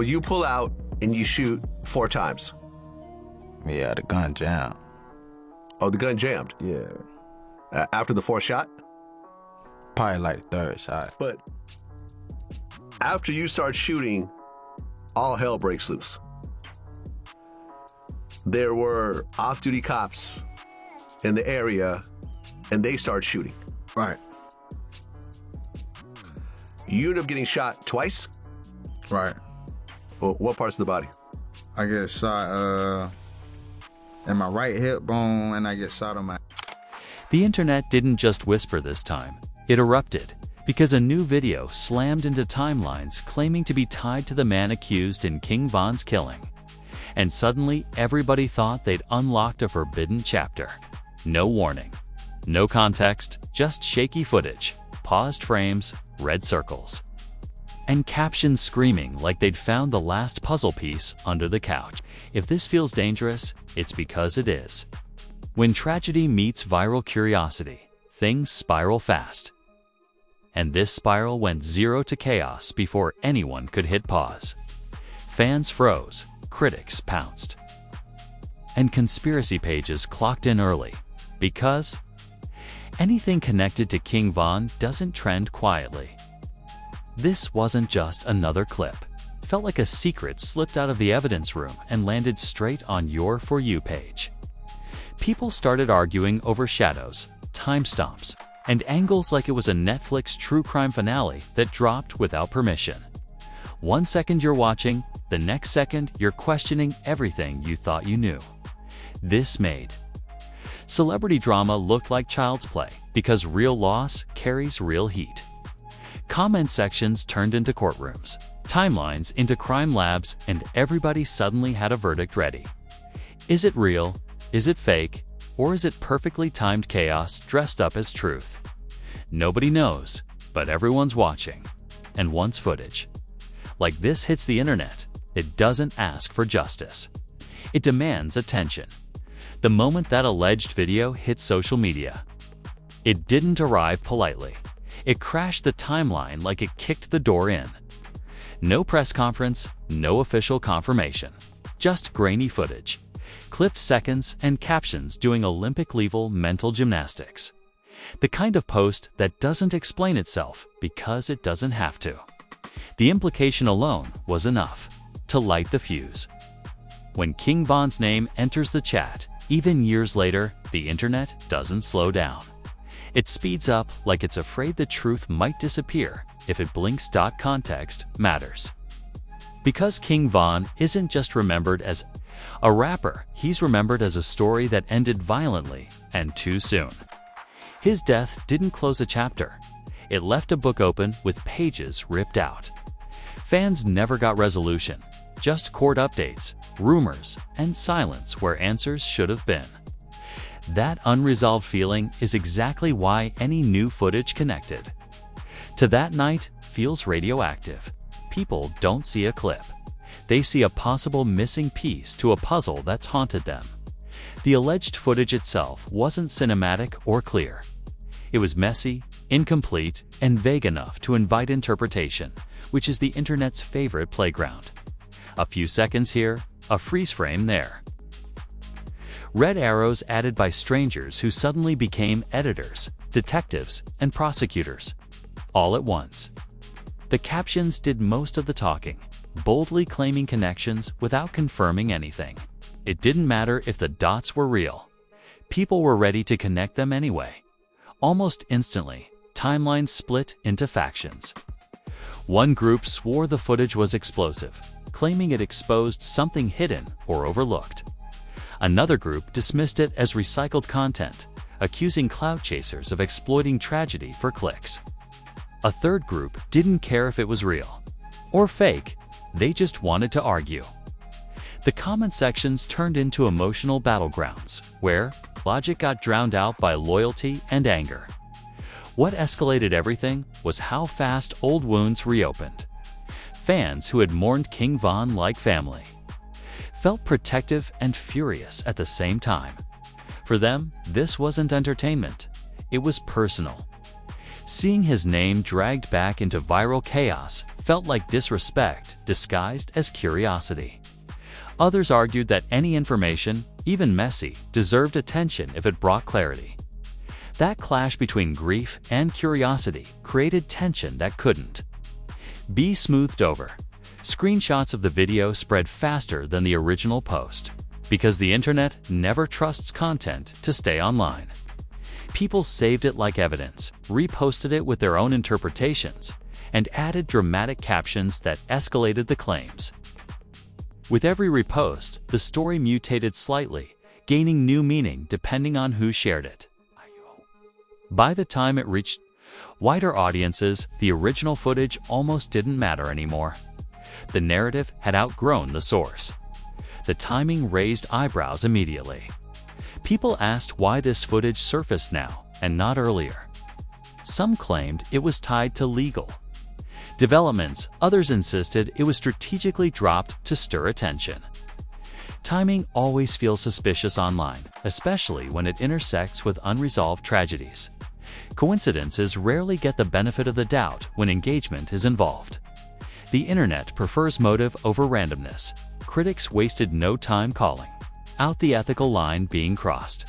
Well, you pull out and you shoot 4 times. Yeah, the gun jammed. Oh, the gun jammed. Yeah. After the 4th shot? Probably like the 3rd shot. But after you start shooting, all hell breaks loose. There were off-duty cops in the area, and they start shooting. Right. You end up getting shot twice? Right. Well, what parts of the body? I get shot in my right hip bone, and I get shot on my... The internet didn't just whisper this time. It erupted, because a new video slammed into timelines claiming to be tied to the man accused in King Von's killing. And suddenly, everybody thought they'd unlocked a forbidden chapter. No warning. No context, just shaky footage, paused frames, red circles, and captions screaming like they'd found the last puzzle piece under the couch. If this feels dangerous, it's because it is. When tragedy meets viral curiosity, things spiral fast. And this spiral went 0 to chaos before anyone could hit pause. Fans froze, critics pounced, and conspiracy pages clocked in early, because anything connected to King Von doesn't trend quietly. This wasn't just another clip. It felt like a secret slipped out of the evidence room and landed straight on your For You page. People started arguing over shadows, timestamps, and angles like it was a Netflix true crime finale that dropped without permission. 1 second you're watching, the next second you're questioning everything you thought you knew. This made celebrity drama look like child's play because real loss carries real heat. Comment sections turned into courtrooms, timelines into crime labs, and everybody suddenly had a verdict ready. Is it real? Is it fake? Or is it perfectly timed chaos dressed up as truth? Nobody knows, but everyone's watching. And once footage like this hits the internet, it doesn't ask for justice. It demands attention. The moment that alleged video hit social media, it didn't arrive politely. It crashed the timeline like it kicked the door in. No press conference, no official confirmation. Just grainy footage, clipped seconds, and captions doing Olympic-level mental gymnastics. The kind of post that doesn't explain itself because it doesn't have to. The implication alone was enough to light the fuse. When King Von's name enters the chat, even years later, the internet doesn't slow down. It speeds up like it's afraid the truth might disappear if it blinks. Context matters. Because King Von isn't just remembered as a rapper, he's remembered as a story that ended violently and too soon. His death didn't close a chapter. It left a book open with pages ripped out. Fans never got resolution, just court updates, rumors, and silence where answers should have been. That unresolved feeling is exactly why any new footage connected to that night feels radioactive. People don't see a clip. They see a possible missing piece to a puzzle that's haunted them. The alleged footage itself wasn't cinematic or clear. It was messy, incomplete, and vague enough to invite interpretation, which is the internet's favorite playground. A few seconds here, a freeze frame there. Red arrows added by strangers who suddenly became editors, detectives, and prosecutors, all at once. The captions did most of the talking, boldly claiming connections without confirming anything. It didn't matter if the dots were real. People were ready to connect them anyway. Almost instantly, timelines split into factions. One group swore the footage was explosive, claiming it exposed something hidden or overlooked. Another group dismissed it as recycled content, accusing clout chasers of exploiting tragedy for clicks. A third group didn't care if it was real or fake, they just wanted to argue. The comment sections turned into emotional battlegrounds, where logic got drowned out by loyalty and anger. What escalated everything was how fast old wounds reopened. Fans who had mourned King Von like family felt protective and furious at the same time. For them, this wasn't entertainment, it was personal. Seeing his name dragged back into viral chaos felt like disrespect disguised as curiosity. Others argued that any information, even messy, deserved attention if it brought clarity. That clash between grief and curiosity created tension that couldn't be smoothed over. Screenshots of the video spread faster than the original post, because the internet never trusts content to stay online. People saved it like evidence, reposted it with their own interpretations, and added dramatic captions that escalated the claims. With every repost, the story mutated slightly, gaining new meaning depending on who shared it. By the time it reached wider audiences, the original footage almost didn't matter anymore. The narrative had outgrown the source. The timing raised eyebrows immediately. People asked why this footage surfaced now and not earlier. Some claimed it was tied to legal developments, others insisted it was strategically dropped to stir attention. Timing always feels suspicious online, especially when it intersects with unresolved tragedies. Coincidences rarely get the benefit of the doubt when engagement is involved. The internet prefers motive over randomness. Critics wasted no time calling out the ethical line being crossed.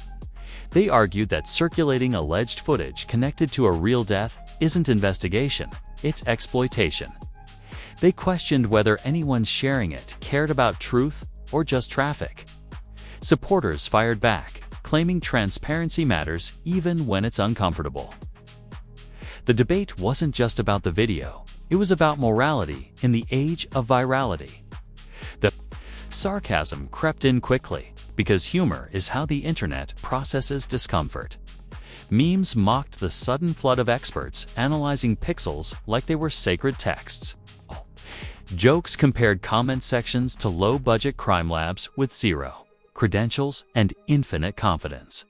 They argued that circulating alleged footage connected to a real death isn't investigation, it's exploitation. They questioned whether anyone sharing it cared about truth or just traffic. Supporters fired back, claiming transparency matters even when it's uncomfortable. The debate wasn't just about the video, it was about morality in the age of virality. The sarcasm crept in quickly, because humor is how the internet processes discomfort. Memes mocked the sudden flood of experts analyzing pixels like they were sacred texts. Jokes compared comment sections to low-budget crime labs with zero credentials and infinite confidence.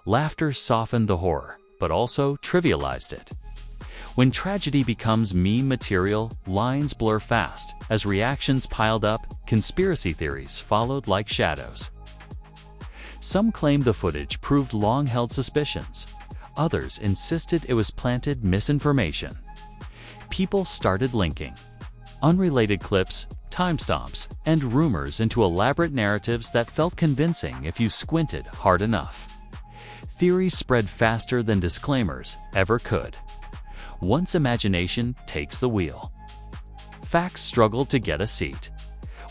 Laughter softened the horror, but also trivialized it. When tragedy becomes meme material, lines blur fast. As reactions piled up, conspiracy theories followed like shadows. Some claimed the footage proved long-held suspicions. Others insisted it was planted misinformation. People started linking unrelated clips, timestamps, and rumors into elaborate narratives that felt convincing if you squinted hard enough. Theories spread faster than disclaimers ever could. Once imagination takes the wheel, facts struggled to get a seat.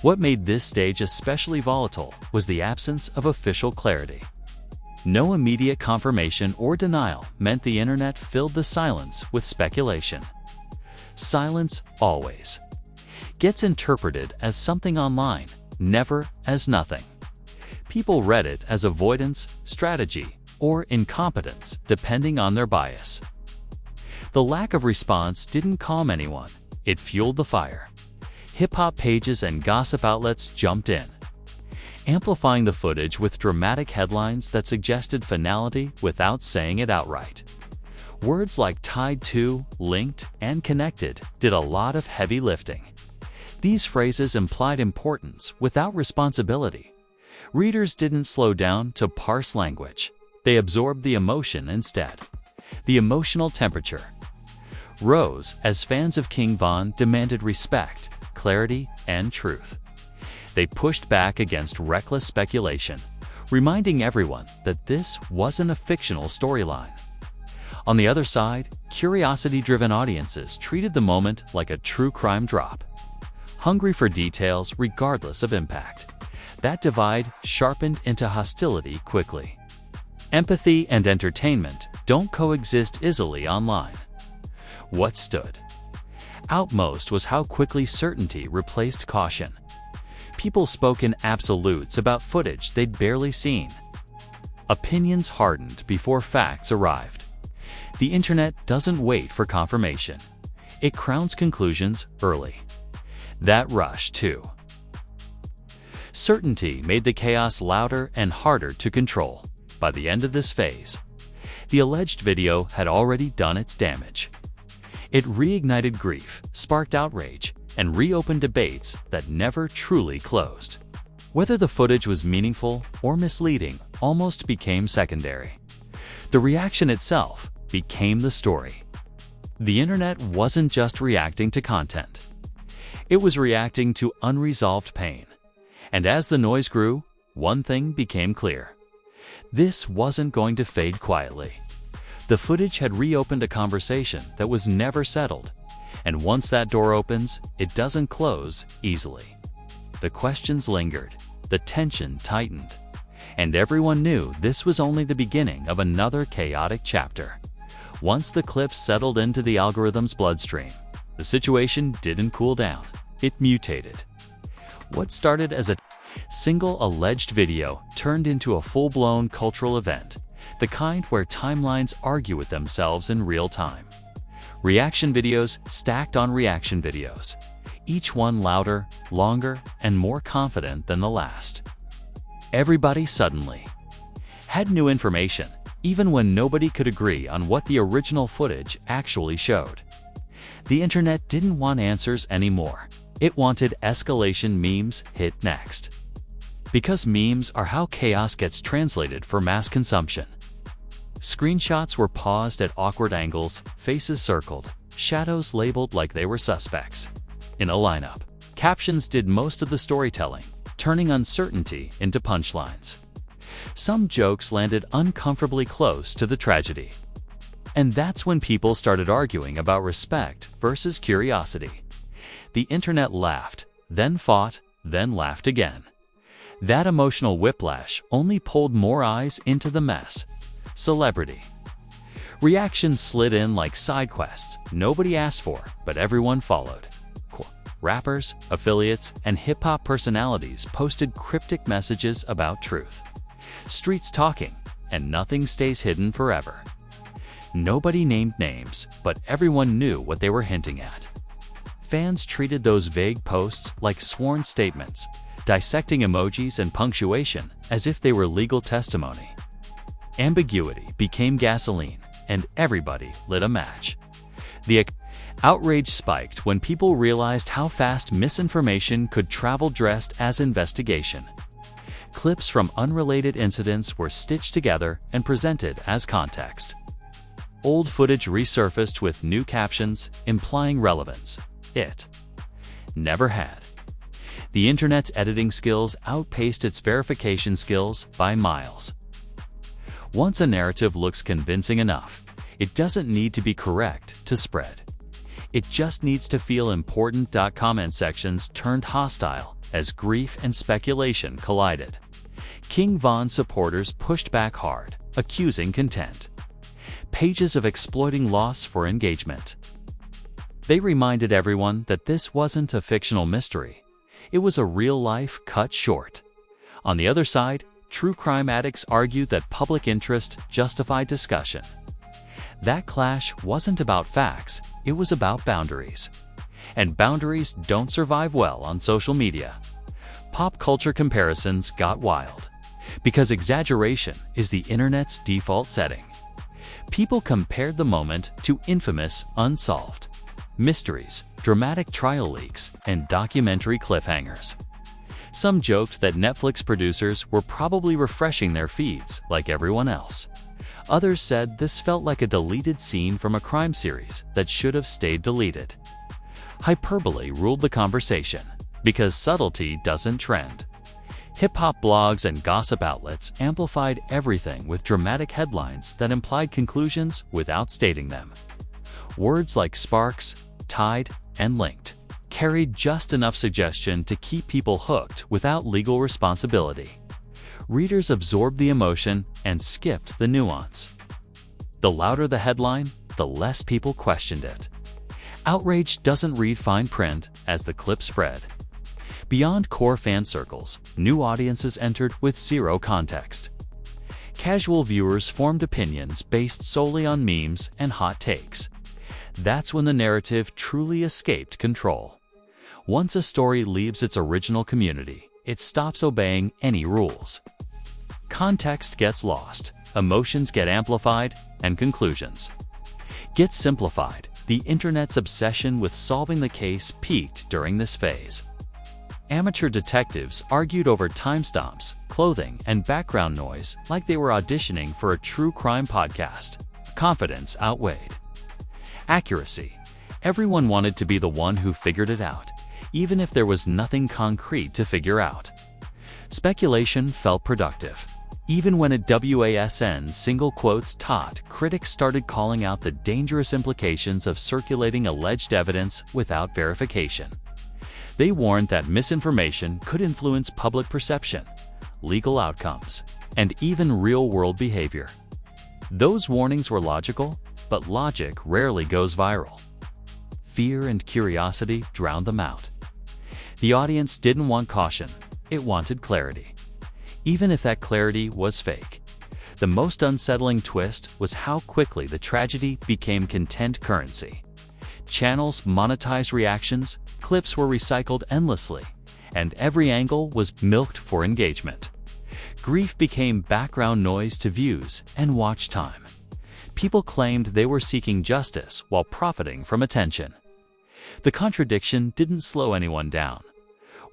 What made this stage especially volatile was the absence of official clarity. No immediate confirmation or denial meant the internet filled the silence with speculation. Silence always gets interpreted as something online, never as nothing. People read it as avoidance, strategy, or incompetence, depending on their bias. The lack of response didn't calm anyone, it fueled the fire. Hip-hop pages and gossip outlets jumped in, amplifying the footage with dramatic headlines that suggested finality without saying it outright. Words like tied to, linked, and connected did a lot of heavy lifting. These phrases implied importance without responsibility. Readers didn't slow down to parse language. They absorbed the emotion instead. The emotional temperature rose as fans of King Von demanded respect, clarity, and truth. They pushed back against reckless speculation, reminding everyone that this wasn't a fictional storyline. On the other side, curiosity-driven audiences treated the moment like a true crime drop, hungry for details regardless of impact. That divide sharpened into hostility quickly. Empathy and entertainment don't coexist easily online. What stood out most was how quickly certainty replaced caution. People spoke in absolutes about footage they'd barely seen. Opinions hardened before facts arrived. The internet doesn't wait for confirmation. It crowns conclusions early. That rush, too. Certainty made the chaos louder and harder to control. By the end of this phase, the alleged video had already done its damage. It reignited grief, sparked outrage, and reopened debates that never truly closed. Whether the footage was meaningful or misleading almost became secondary. The reaction itself became the story. The internet wasn't just reacting to content. It was reacting to unresolved pain. And as the noise grew, one thing became clear. This wasn't going to fade quietly. The footage had reopened a conversation that was never settled. And once that door opens, it doesn't close easily. The questions lingered, the tension tightened, and everyone knew this was only the beginning of another chaotic chapter. Once the clips settled into the algorithm's bloodstream, the situation didn't cool down, it mutated. What started as a single alleged video turned into a full-blown cultural event, the kind where timelines argue with themselves in real time. Reaction videos stacked on reaction videos, each one louder, longer, and more confident than the last. Everybody suddenly had new information, even when nobody could agree on what the original footage actually showed. The internet didn't want answers anymore. It wanted escalation. Memes hit next. Because memes are how chaos gets translated for mass consumption. Screenshots were paused at awkward angles, faces circled, shadows labeled like they were suspects in a lineup. Captions did most of the storytelling, turning uncertainty into punchlines. Some jokes landed uncomfortably close to the tragedy. And that's when people started arguing about respect versus curiosity. The internet laughed, then fought, then laughed again. That emotional whiplash only pulled more eyes into the mess. Celebrity reactions slid in like side quests nobody asked for, but everyone followed. Rappers, affiliates, and hip-hop personalities posted cryptic messages about truth. Streets talking, and nothing stays hidden forever. Nobody named names, but everyone knew what they were hinting at. Fans treated those vague posts like sworn statements, dissecting emojis and punctuation as if they were legal testimony. Ambiguity became gasoline, and everybody lit a match. The outrage spiked when people realized how fast misinformation could travel dressed as investigation. Clips from unrelated incidents were stitched together and presented as context. Old footage resurfaced with new captions implying relevance it never had. The internet's editing skills outpaced its verification skills by miles. Once a narrative looks convincing enough, it doesn't need to be correct to spread. It just needs to feel important. Comment sections turned hostile as grief and speculation collided. King Von supporters pushed back hard, accusing content. Pages of exploiting loss for engagement. They reminded everyone that this wasn't a fictional mystery. It was a real life cut short. On the other side, true crime addicts argued that public interest justified discussion. That clash wasn't about facts, it was about boundaries. And boundaries don't survive well on social media. Pop culture comparisons got wild. Because exaggeration is the internet's default setting. People compared the moment to infamous unsolved mysteries, dramatic trial leaks, and documentary cliffhangers. Some joked that Netflix producers were probably refreshing their feeds like everyone else. Others said this felt like a deleted scene from a crime series that should have stayed deleted. Hyperbole ruled the conversation, because subtlety doesn't trend. Hip-hop blogs and gossip outlets amplified everything with dramatic headlines that implied conclusions without stating them. Words like sparks, tied, and linked carried just enough suggestion to keep people hooked without legal responsibility. Readers absorbed the emotion and skipped the nuance. The louder the headline, the less people questioned it. Outrage doesn't read fine print as the clip spread. Beyond core fan circles, new audiences entered with zero context. Casual viewers formed opinions based solely on memes and hot takes. That's when the narrative truly escaped control. Once a story leaves its original community, it stops obeying any rules. Context gets lost, emotions get amplified, and conclusions get simplified. The internet's obsession with solving the case peaked during this phase. Amateur detectives argued over timestamps, clothing, and background noise like they were auditioning for a true crime podcast. Confidence outweighed. Accuracy. Everyone wanted to be the one who figured it out, even if there was nothing concrete to figure out. Speculation felt productive. Even when a WASN single quotes taught, critics started calling out the dangerous implications of circulating alleged evidence without verification. They warned that misinformation could influence public perception, legal outcomes, and even real-world behavior. Those warnings were logical, but logic rarely goes viral. Fear and curiosity drowned them out. The audience didn't want caution, it wanted clarity. Even if that clarity was fake. The most unsettling twist was how quickly the tragedy became content currency. Channels monetized reactions, clips were recycled endlessly, and every angle was milked for engagement. Grief became background noise to views and watch time. People claimed they were seeking justice while profiting from attention. The contradiction didn't slow anyone down.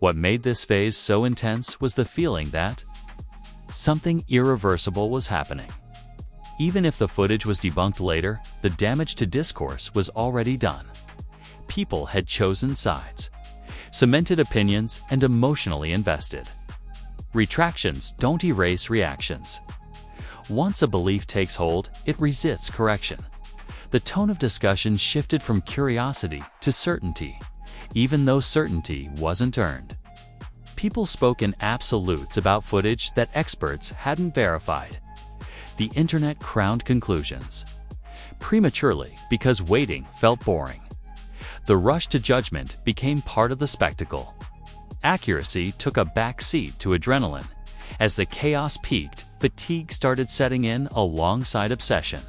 What made this phase so intense was the feeling that something irreversible was happening. Even if the footage was debunked later, the damage to discourse was already done. People had chosen sides, cemented opinions, and emotionally invested. Retractions don't erase reactions. Once a belief takes hold, it resists correction. The tone of discussion shifted from curiosity to certainty, even though certainty wasn't earned. People spoke in absolutes about footage that experts hadn't verified. The internet crowned conclusions. Prematurely, because waiting felt boring. The rush to judgment became part of the spectacle. Accuracy took a back seat to adrenaline. As the chaos peaked, fatigue started setting in alongside obsession.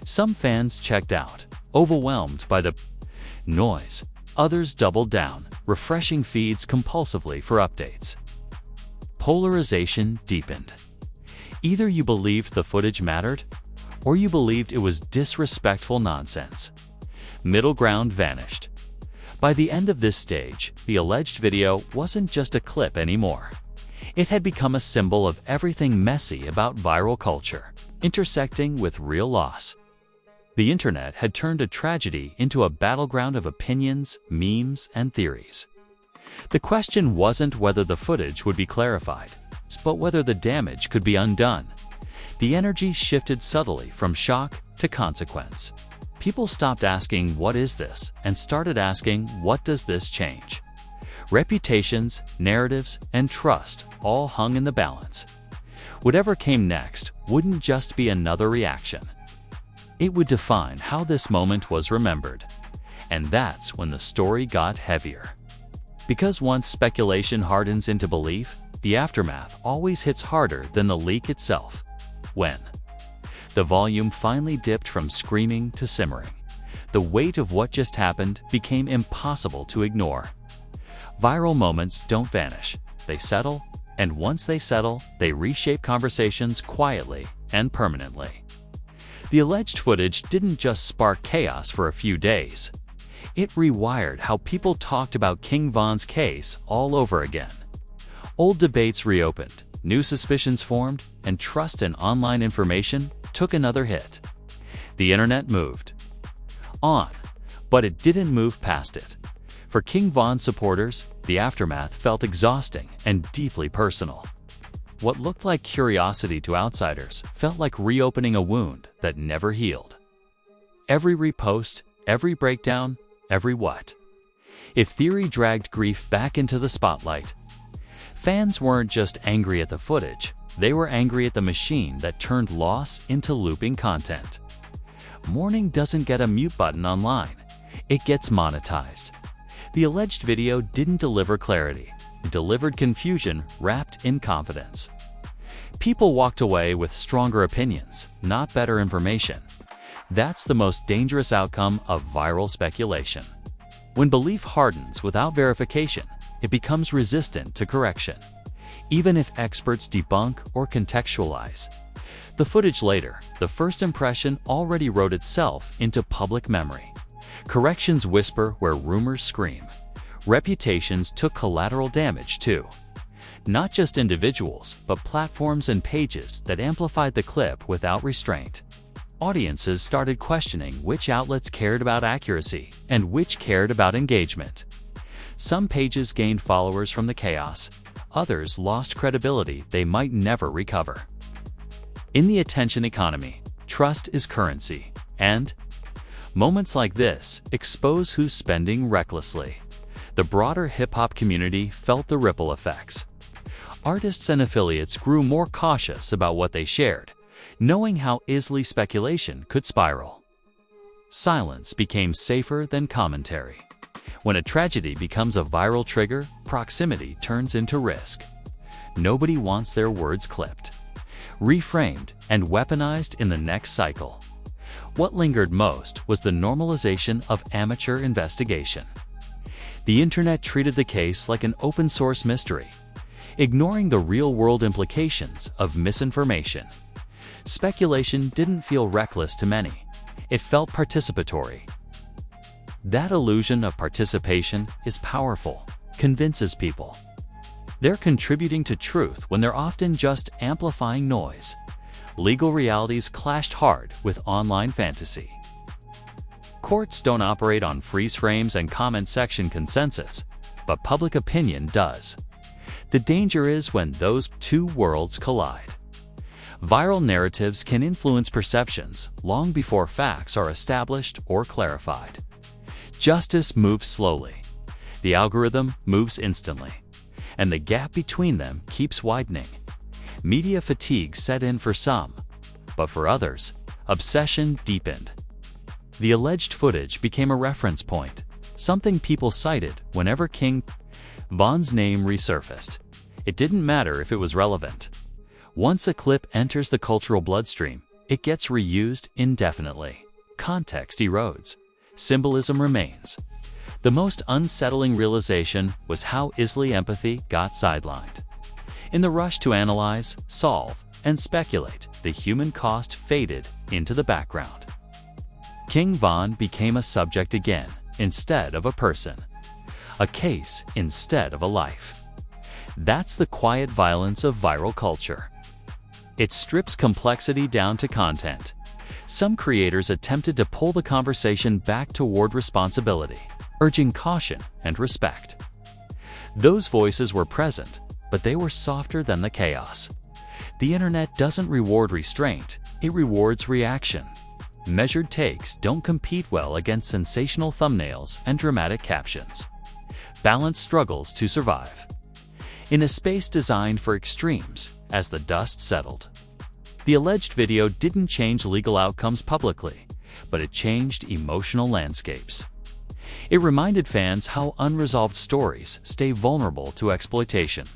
Some fans checked out, overwhelmed by the noise. Others doubled down, refreshing feeds compulsively for updates. Polarization deepened. Either you believed the footage mattered, or you believed it was disrespectful nonsense. Middle ground vanished. By the end of this stage, the alleged video wasn't just a clip anymore. It had become a symbol of everything messy about viral culture, intersecting with real loss. The internet had turned a tragedy into a battleground of opinions, memes, and theories. The question wasn't whether the footage would be clarified, but whether the damage could be undone. The energy shifted subtly from shock to consequence. People stopped asking, "What is this?" and started asking, "What does this change?" Reputations, narratives, and trust all hung in the balance. Whatever came next wouldn't just be another reaction. It would define how this moment was remembered. And that's when the story got heavier. Because once speculation hardens into belief, the aftermath always hits harder than the leak itself. When the volume finally dipped from screaming to simmering, the weight of what just happened became impossible to ignore. Viral moments don't vanish, they settle, and once they settle, they reshape conversations quietly and permanently. The alleged footage didn't just spark chaos for a few days. It rewired how people talked about King Von's case all over again. Old debates reopened, new suspicions formed, and trust in online information took another hit. The internet moved on, but it didn't move past it. For King Von supporters, the aftermath felt exhausting and deeply personal. What looked like curiosity to outsiders felt like reopening a wound that never healed. Every repost, every breakdown, every what if theory dragged grief back into the spotlight. Fans weren't just angry at the footage, they were angry at the machine that turned loss into looping content. Mourning doesn't get a mute button online, it gets monetized. The alleged video didn't deliver clarity, it delivered confusion wrapped in confidence. People walked away with stronger opinions, not better information. That's the most dangerous outcome of viral speculation. When belief hardens without verification, it becomes resistant to correction, even if experts debunk or contextualize. The footage later, the first impression already wrote itself into public memory. Corrections whisper where rumors scream. Reputations took collateral damage too. Not just individuals, but platforms and pages that amplified the clip without restraint. audiences started questioning which outlets cared about accuracy and which cared about engagement. Some pages gained followers from the chaos, others lost credibility they might never recover. In the attention economy, trust is currency, and moments like this expose who's spending recklessly. The broader hip-hop community felt the ripple effects. Artists and affiliates grew more cautious about what they shared, knowing how easily speculation could spiral. Silence became safer than commentary. When a tragedy becomes a viral trigger, proximity turns into risk. Nobody wants their words clipped, reframed, and weaponized in the next cycle. What lingered most was the normalization of amateur investigation. The internet treated the case like an open-source mystery, ignoring the real-world implications of misinformation. Speculation didn't feel reckless to many. It felt participatory. That illusion of participation is powerful, convinces people. They're contributing to truth when they're often just amplifying noise. Legal realities clashed hard with online fantasy. Courts don't operate on freeze frames and comment section consensus, but public opinion does. The danger is when those two worlds collide. Viral narratives can influence perceptions long before facts are established or clarified. Justice moves slowly. The algorithm moves instantly, and the gap between them keeps widening. Media fatigue set in for some, but for others, obsession deepened. The alleged footage became a reference point, something people cited whenever King Von's name resurfaced. It didn't matter if it was relevant. Once a clip enters the cultural bloodstream, it gets reused indefinitely. Context erodes. Symbolism remains. The most unsettling realization was how easily empathy got sidelined. In the rush to analyze, solve, and speculate, the human cost faded into the background. King Von became a subject again, instead of a person. A case instead of a life. That's the quiet violence of viral culture. It strips complexity down to content. Some creators attempted to pull the conversation back toward responsibility, urging caution and respect. Those voices were present, but they were softer than the chaos. The internet doesn't reward restraint, it rewards reaction. Measured takes don't compete well against sensational thumbnails and dramatic captions. Balance struggles to survive. In a space designed for extremes, as the dust settled. The alleged video didn't change legal outcomes publicly, but it changed emotional landscapes. It reminded fans how unresolved stories stay vulnerable to exploitation.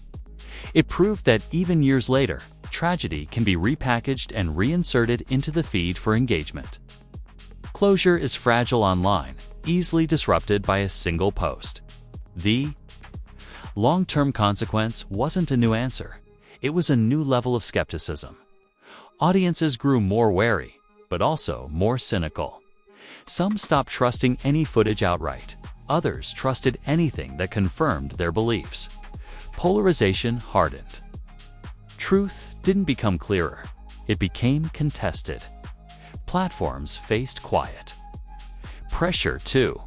It proved that even years later, tragedy can be repackaged and reinserted into the feed for engagement. Closure is fragile online, easily disrupted by a single post. The long-term consequence wasn't a new answer. It was a new level of skepticism. Audiences grew more wary, but also more cynical. Some stopped trusting any footage outright. Others trusted anything that confirmed their beliefs. Polarization hardened. Truth didn't become clearer. It became contested. Platforms faced quiet. Pressure, too.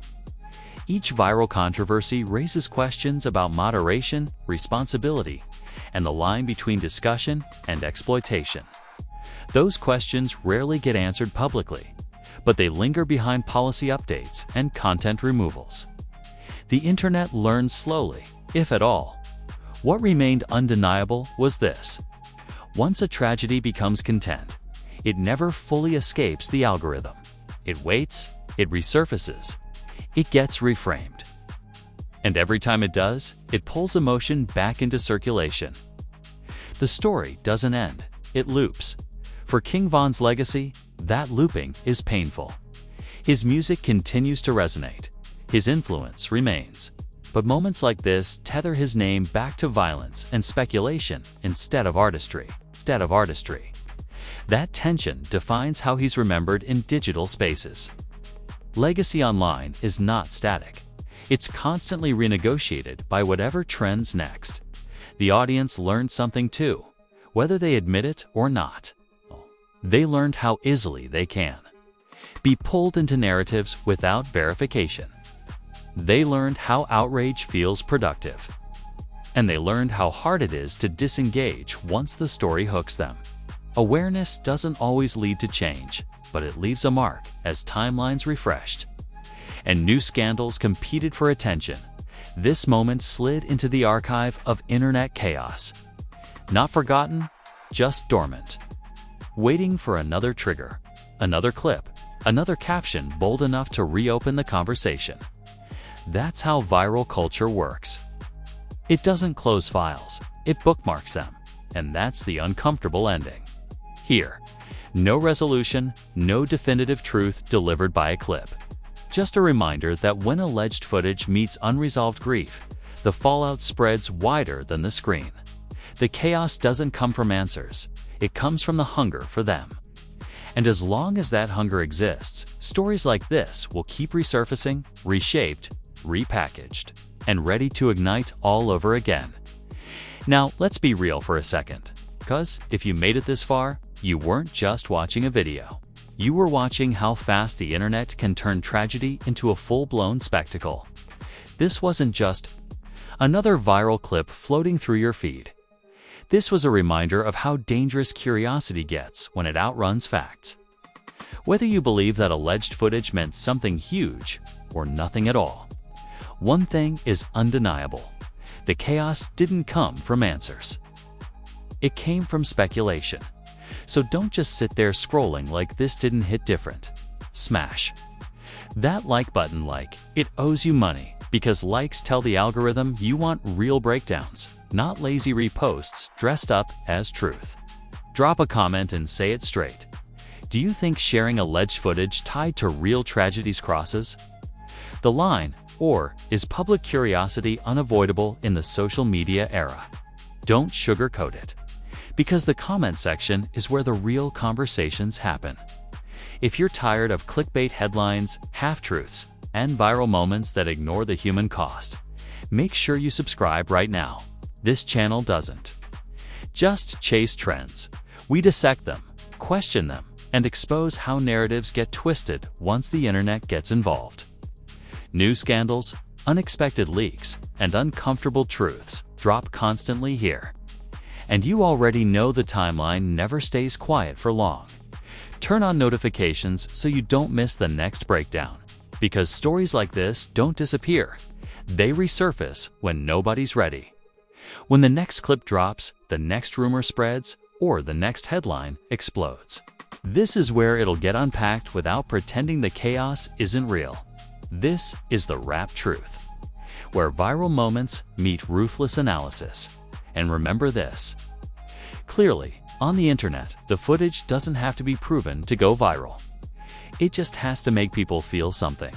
Each viral controversy raises questions about moderation, responsibility, and the line between discussion and exploitation. Those questions rarely get answered publicly, but they linger behind policy updates and content removals. The internet learns slowly, if at all. What remained undeniable was this: once a tragedy becomes content, it never fully escapes the algorithm. It waits, it resurfaces, it gets reframed. And every time it does, it pulls emotion back into circulation. The story doesn't end, it loops. For King Von's legacy, that looping is painful. His music continues to resonate. His influence remains. But moments like this tether his name back to violence and speculation instead of artistry. That tension defines how he's remembered in digital spaces. Legacy online is not static. It's constantly renegotiated by whatever trends next. The audience learned something too, whether they admit it or not. They learned how easily they can be pulled into narratives without verification. They learned how outrage feels productive. And they learned how hard it is to disengage once the story hooks them. Awareness doesn't always lead to change, but it leaves a mark as timelines refreshed. And new scandals competed for attention. This moment slid into the archive of internet chaos. Not forgotten, just dormant. Waiting for another trigger, another clip, another caption bold enough to reopen the conversation. That's how viral culture works. It doesn't close files, it bookmarks them, and that's the uncomfortable ending. Here, no resolution, no definitive truth delivered by a clip. Just a reminder that when alleged footage meets unresolved grief, the fallout spreads wider than the screen. The chaos doesn't come from answers, it comes from the hunger for them. And as long as that hunger exists, stories like this will keep resurfacing, reshaped, repackaged, and ready to ignite all over again. Now, let's be real for a second, because if you made it this far, you weren't just watching a video. You were watching how fast the internet can turn tragedy into a full-blown spectacle. This wasn't just another viral clip floating through your feed. This was a reminder of how dangerous curiosity gets when it outruns facts. Whether you believe that alleged footage meant something huge or nothing at all, one thing is undeniable. The chaos didn't come from answers. It came from speculation. So don't just sit there scrolling like this didn't hit different. Smash that like button like it owes you money, because likes tell the algorithm you want real breakdowns, not lazy reposts dressed up as truth. Drop a comment and say it straight. Do you think sharing alleged footage tied to real tragedies crosses the line? Or is public curiosity unavoidable in the social media era? Don't sugarcoat it, because the comment section is where the real conversations happen. If you're tired of clickbait headlines, half-truths, and viral moments that ignore the human cost, make sure you subscribe right now. This channel doesn't just chase trends. We dissect them, question them, and expose how narratives get twisted once the internet gets involved. New scandals, unexpected leaks, and uncomfortable truths drop constantly here. And you already know the timeline never stays quiet for long. Turn on notifications so you don't miss the next breakdown, because stories like this don't disappear. They resurface when nobody's ready. When the next clip drops, the next rumor spreads, or the next headline explodes. This is where it'll get unpacked without pretending the chaos isn't real. This is the Wrap Truth, where viral moments meet ruthless analysis. And remember this: clearly, on the internet, the footage doesn't have to be proven to go viral. It just has to make people feel something.